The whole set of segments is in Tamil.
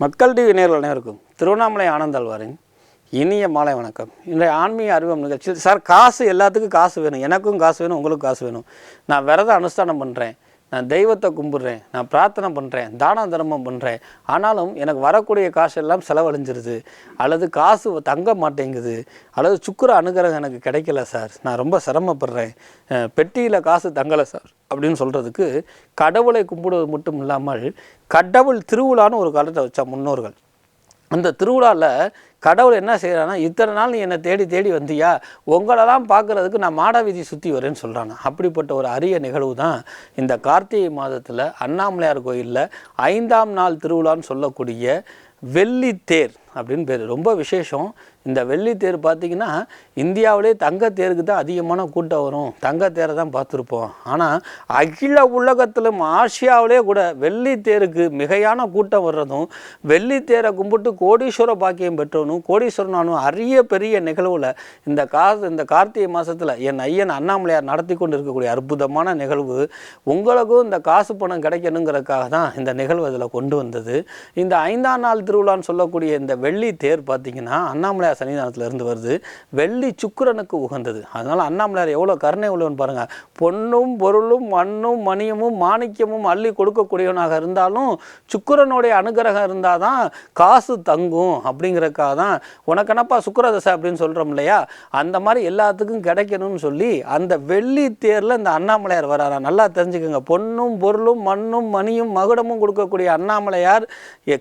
மக்கள் டிவி நேயர்கள் அனைவருக்கும் திருவண்ணாமலை ஆனந்தாழ்வாரின் இனிய மாலை வணக்கம். இன்றைய ஆன்மீக அறிவம் நிகழ்ச்சியில் சார் காசு எல்லாத்துக்கும் காசு வேணும், எனக்கும் காசு வேணும், உங்களுக்கும் காசு வேணும். நான் விரதம் அனுஷ்டானம் பண்ணுறேன், நான் தெய்வத்தை கும்பிட்றேன், நான் பிரார்த்தனை பண்ணுறேன், தான தர்மம் பண்ணுறேன், ஆனாலும் எனக்கு வரக்கூடிய காசு எல்லாம் செலவழிஞ்சிருது, அல்லது காசு தங்க மாட்டேங்குது, அல்லது சுக்கிர அனுகிரகம் எனக்கு கிடைக்கல சார், நான் ரொம்ப சிரமப்படுறேன், பெட்டியில் காசு தங்கலை சார் அப்படின்னு சொல்கிறதுக்கு கடவுளை கும்பிடுவது மட்டும் இல்லாமல் கடவுள் திருவிழான்னு ஒரு காலத்தை வச்சா முன்னோர்கள். அந்த திருவிழாவில் கடவுள் என்ன செய்கிறான்னா, இத்தனை நாள் நீ என்னை தேடி தேடி வந்தியா, உங்களெல்லாம் பார்க்குறதுக்கு நான் மாட வீதி சுற்றி வரேன்னு சொல்கிறாங்க. அப்படிப்பட்ட ஒரு அரிய நிகழ்வு தான் இந்த கார்த்திகை மாதத்தில் அண்ணாமலையார் கோயிலில் 5ஆம் நாள் திருவிழான்னு சொல்லக்கூடிய வெள்ளித்தேர் அப்படின்னு பேர். ரொம்ப விசேஷம். இந்த வெள்ளித்தேர் பார்த்திங்கன்னா இந்தியாவிலே தங்கத்தேருக்கு தான் அதிகமான கூட்டம் வரும், தங்கத்தேரை தான் பார்த்துருப்போம். ஆனால் அகில உலகத்திலும் ஆசியாவிலே கூட வெள்ளித்தேருக்கு மிகையான கூட்டம் வர்றதும், வெள்ளித்தேரை கும்பிட்டு கோடீஸ்வர பாக்கியம் பெற்றவனும் கோடீஸ்வரனானும் அரிய பெரிய நிகழ்வில் இந்த கார்த்திகை மாதத்தில் என் ஐயன் அண்ணாமலையார் நடத்தி கொண்டு இருக்கக்கூடிய அற்புதமான நிகழ்வு. உங்களுக்கும் இந்த காசு பணம் கிடைக்கணுங்கிறதுக்காக தான் இந்த நிகழ்வு அதில் கொண்டு வந்தது. இந்த 5ஆம் நாள் திருவிழான்னு சொல்லக்கூடிய இந்த வெள்ளி தேர் பார்த்திங்கன்னா அண்ணாமலையார் சன்னிதானத்தில் இருந்து வருது. வெள்ளி சுக்கிரனுக்கு உகந்தது. அதனால் அண்ணாமலையார் எவ்வளோ கருணை உள்ளவன் பாருங்கள். பொன்னும் பொருளும் மண்ணும் மணியமும் மாணிக்கமும் அள்ளி கொடுக்கக்கூடியவனாக இருந்தாலும் சுக்கிரனுடைய அனுகிரகம் இருந்தால் தான் காசு தங்கும் அப்படிங்கிறதுக்காக தான் உனக்கெனப்பா சுக்கிரதசை அப்படின்னு சொல்கிறோம் இல்லையா, அந்த மாதிரி எல்லாத்துக்கும் கிடைக்கணும்னு சொல்லி அந்த வெள்ளி தேரில் இந்த அண்ணாமலையார் வராரா. நல்லா தெரிஞ்சுக்கோங்க. பொன்னும் பொருளும் மண்ணும் மணியும் மகுடமும் கொடுக்கக்கூடிய அண்ணாமலையார்,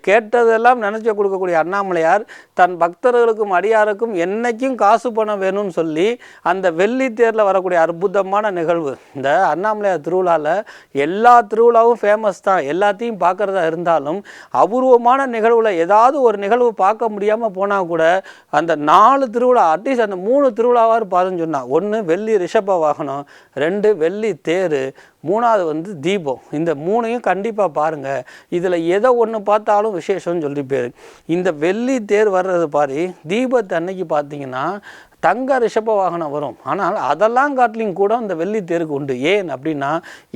கேட்டதெல்லாம் நினச்சி கொடுக்கக்கூடிய அண்ணாமலையார் தன் பக்தர்களுக்கும் அடியாருக்கும் என்னைக்கும் காசு பணம் வேணும்னு சொல்லி அந்த வெள்ளி தேரில் வரக்கூடிய அற்புதமான நிகழ்வு. இந்த அண்ணாமலையார் திருவிழாவில் எல்லா திருவிழாவும் ஃபேமஸ் தான், எல்லாத்தையும் பார்க்குறதா இருந்தாலும் அபூர்வமான நிகழ்வில் ஏதாவது ஒரு நிகழ்வு பார்க்க முடியாமல் போனால் கூட அந்த 4 திருவிழா அட்லீஸ்ட் அந்த 3 திருவிழாவாக பாருன்னு சொன்னால், 1 வெள்ளி ரிஷப வாகனம், 2 வெள்ளி தேர், 3வது தீபம். இந்த 3ஐயும் கண்டிப்பாக பாருங்கள். இதில் எதை ஒன்று பார்த்தாலும் விசேஷம்னு சொல்லி பேர். இந்த வெள்ளி தேர் வர்றது பாரு, தீபத்தை அன்னைக்கு பார்த்தீங்கன்னா தங்க ரிஷப வாகனம் வரும். ஆனால் அதெல்லாம் காட்டிலும் கூட இந்த வெள்ளி தேருக்கு உண்டு. ஏன் அப்படின்னா,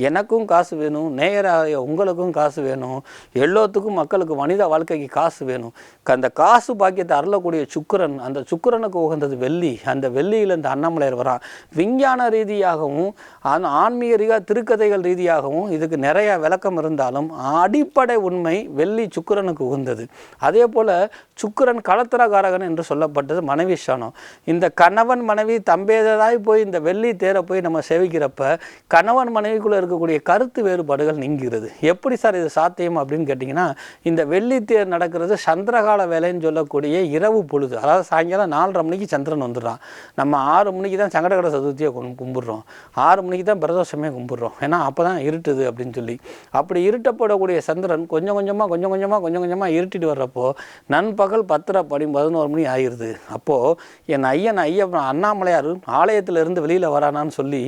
எனக்கும் காசு வேணும், நேயராக உங்களுக்கும் காசு வேணும், எல்லோத்துக்கும் மக்களுக்கு மனித வாழ்க்கைக்கு காசு வேணும். அந்த காசு பாக்கியத்தை அருளக்கூடிய சுக்கிரன், அந்த சுக்கிரனுக்கு உகந்தது வெள்ளி. அந்த வெள்ளியில் இந்த அண்ணாமலையார் வரான். விஞ்ஞான ரீதியாகவும் ஆன்மீக ரீதியாக திருக்கதைகள் ரீதியாகவும் இதுக்கு நிறைய விளக்கம் இருந்தாலும் அடிப்படை உண்மை வெள்ளி சுக்கிரனுக்கு உகந்தது. அதே போல் சுக்கிரன் களத்திரகாரகன் என்று சொல்லப்பட்டது மனைவி ஸ்தானம். இந்த கணவன் மனைவி தம்பேதராய் போய் இந்த வெள்ளி தேரை போய் நம்ம சேவிக்கிறப்ப கணவன் மனைவிக்குள்ளே இருக்கக்கூடிய கருத்து வேறுபாடுகள் நீங்கிறது. எப்படி சார் இது சாத்தியம் அப்படின்னு கேட்டிங்கன்னா, இந்த வெள்ளி தேர் நடக்கிறது சந்திரகால வேலைன்னு சொல்லக்கூடிய இரவு பொழுது. அதாவது சாயங்காலம் 4:30 மணிக்கு சந்திரன் வந்துடுறான். நம்ம 6 மணிக்கு தான் சங்கடகர சதுர்த்தியை கும்பிட்றோம், 6 மணிக்கு தான் பிரதோஷமே கும்பிட்றோம். ஏன்னா அப்போ தான் இருட்டுது அப்படின்னு சொல்லி. அப்படி இருட்டப்படக்கூடிய சந்திரன் கொஞ்சம் கொஞ்சமாக இருட்டிட்டு வர்றப்போ நண்பகல் 10:30 11 மணி ஆயிடுது. அப்போது என் ஐயன் அண்ணாமலையார் ஆலயத்திலிருந்து வெளியில் வரானான்னு சொல்லி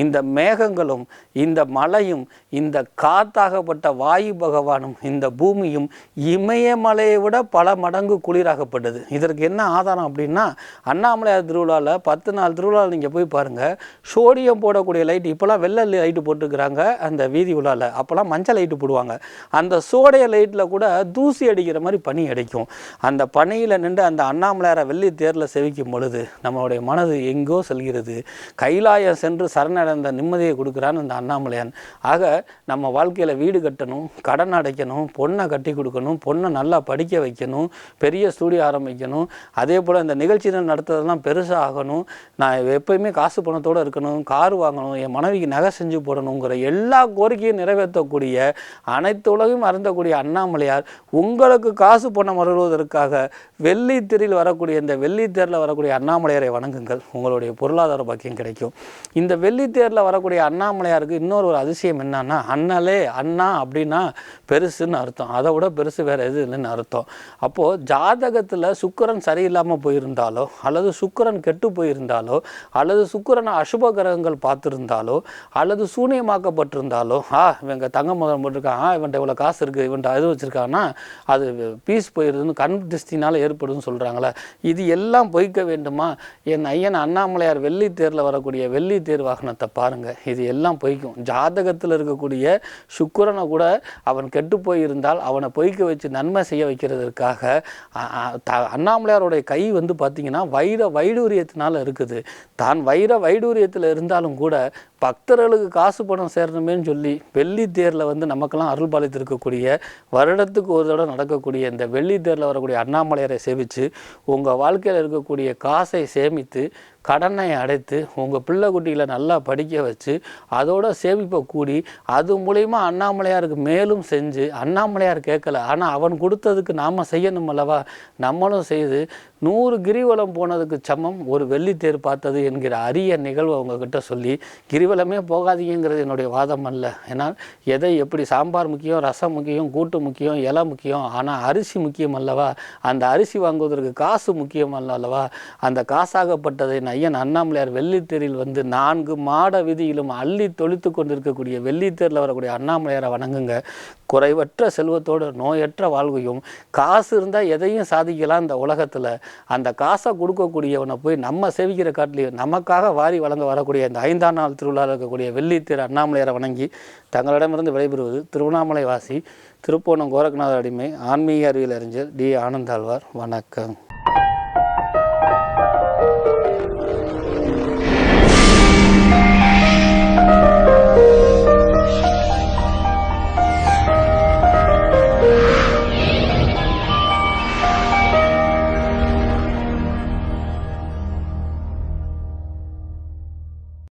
இந்த மேகங்களும் இந்த மலையும் இந்த காத்தாகப்பட்ட வாயு பகவானும் இந்த பூமியும் இமயமலையை விட பல மடங்கு குளிராகப்பட்டது. இதற்கு என்ன ஆதாரம் அப்படின்னா, அண்ணாமலையார் திருவிழாவில் 10 நாள் திருவிழாவில் நீங்கள் போய் பாருங்கள், சோடியம் போடக்கூடிய லைட், இப்போலாம் வெள்ளை லைட்டு போட்டுருக்குறாங்க அந்த வீதி விழாவில், அப்போலாம் மஞ்சள் லைட்டு போடுவாங்க. அந்த சோடைய லைட்டில் கூட தூசி அடிக்கிற மாதிரி பனி அடிக்கும். அந்த பனியில் நின்று அந்த அண்ணாமலையாரை வெள்ளி தேரில் செவிக்கும் பொழுது நம்மளுடைய மனது எங்கோ செல்கிறது. கைலாயம் சென்று சரணடைந்த நிம்மதியை கொடுக்குறான்னு இந்த அண்ணாமலையான். ஆக நம்ம வாழ்க்கையில் வீடு கட்டணும், கடன் அடைக்கணும், பொண்ணை கட்டி கொடுக்கணும், பொண்ணை நல்லா படிக்க வைக்கணும், பெரிய ஸ்டூடியோ ஆரம்பிக்கணும், அதே போல் இந்த நிகழ்ச்சிகள் நடத்துறதெல்லாம் பெருசாக ஆகணும், நான் எப்போயுமே காசு பணத்தோடு இருக்கணும், கார் வாங்கணும், என் மனைவிக்கு நகை செஞ்சு போடணுங்கிற எல்லா கோரிக்கையும் நிறைவேற்றக்கூடிய அனைத்து உலகையும் அருந்தக்கூடிய அண்ணாமலையார் உங்களுக்கு காசு பணம் வருவதற்காக வெள்ளி தேரில் வரக்கூடிய இந்த வெள்ளி தேரில் வரக்கூடிய அண்ணாமலையாரை வணங்குங்கள், உங்களுடைய பொருளாதார பாக்கியம் கிடைக்கும். இந்த வெள்ளி தேரில் வரக்கூடிய அண்ணாமலையாருக்கு இன்னொரு அதிசயம் என்னன்னா, அண்ணலே அண்ணா அப்படின்னா பெருசுன்னு அர்த்தம், அதை விட பெருசு வேறு எது இல்லைன்னு அர்த்தம். அப்போது ஜாதகத்தில் சுக்கிரன் சரியில்லாமல் போயிருந்தாலோ, அல்லது சுக்கிரன் கெட்டு போயிருந்தாலோ, அல்லது சுக்கிரனை அசுப கிரகங்கள் பார்த்துருந்தாலோ, அல்லது சூனியமாக்கப்பட்டிருந்தாலோ, இவங்க தங்க முதல் போட்டிருக்கான், இவன்ட்ட இவ்வளோ காசு இருக்குது, இவன்ட்ட இது வச்சுருக்காங்கன்னா அது பீஸ் போயிடுதுன்னு கண் திருஷ்டினால் ஏற்படுதுன்னு சொல்கிறாங்களே, இது எல்லாம் பொய்க்க வேண்டுமா? என் ஐயன் அண்ணாமலையார் வெள்ளி தேரில் வரக்கூடிய வெள்ளி தேர் வாகனத்தை பாருங்கள். இது எல்லாம் பொய்க்கும். ஜாதகத்தில் இருக்கக்கூடிய சுக்கிரனை கூட அவன் கெட்டு போயிருந்தால் அவனை பொய்க்க வச்சு நன்மை செய்ய வைக்கிறதுக்காக அண்ணாமலையாருடைய கை வந்து பார்த்திங்கன்னா வைடூரியத்தினால் இருக்குது. தான் வைடூரியத்தில் இருந்தாலும் கூட பக்தர்களுக்கு காசு பணம் சேரணுமேன்னு சொல்லி வெள்ளி தேரில் வந்து நமக்கெல்லாம் அருள் பாலித்திருக்கக்கூடிய வருடத்துக்கு ஒரு தடவை நடக்கக்கூடிய இந்த வெள்ளி தேரில் வரக்கூடிய அண்ணாமலையாரை சேவித்து உங்கள் வாழ்க்கையில் இருக்கக்கூடிய காசை சேமித்து கடனை அடைத்து உங்கள் பிள்ளை குட்டிகளை நல்லா படிக்க வச்சு அதோட சேமிப்பை கூடி அது மூலயமா அண்ணாமலையாருக்கு மேலும் செஞ்சு அண்ணாமலையார் கேட்கல, ஆனால் அவன் கொடுத்ததுக்கு நாம் செய்யணும் அல்லவா, நம்மளும் செய்து 100 கிரிவலம் போனதுக்கு சமம் ஒரு வெள்ளித்தேர் பார்த்தது என்கிற அரிய நிகழ்வு அவங்கக்கிட்ட சொல்லி கிரிவலமே போகாதீங்கிறது என்னுடைய வாதம் அல்ல. ஏன்னால் எதை எப்படி சாம்பார் முக்கியம், ரசம் முக்கியம், கூட்டு முக்கியம், இலை முக்கியம், ஆனால் அரிசி முக்கியம் அல்லவா. அந்த அரிசி வாங்குவதற்கு காசு முக்கியம் அல்லவா. அந்த காசாகப்பட்டதை ஐயன் அண்ணாமலையார் வெள்ளித்தேரில் வந்து 4 மாட வீதியிலும் அள்ளி தொளித்து கொண்டிருக்கக்கூடிய வெள்ளித்தேரில் வரக்கூடிய அண்ணாமலையாரை வணங்குங்க. குறைவற்ற செல்வத்தோடு நோயற்ற வாழ்வையும், காசு இருந்தால் எதையும் சாதிக்கலாம் இந்த உலகத்தில். அந்த காசை கொடுக்கக்கூடியவனை போய் நம்ம சேவிக்கிற காட்டிலையும் நமக்காக வாரி வழங்க வரக்கூடிய இந்த 5ஆம் நாள் திருவிழாவில் இருக்கக்கூடிய வெள்ளித்தேர் அண்ணாமலையாரை வணங்கி தங்களிடமிருந்து விடைபெறுவது திருவண்ணாமலை வாசி திருப்போணம் கோரக்நாத அடிமை ஆன்மீக அறிவியல் அறிஞர் டி. ஆனந்தாழ்வார். வணக்கம்.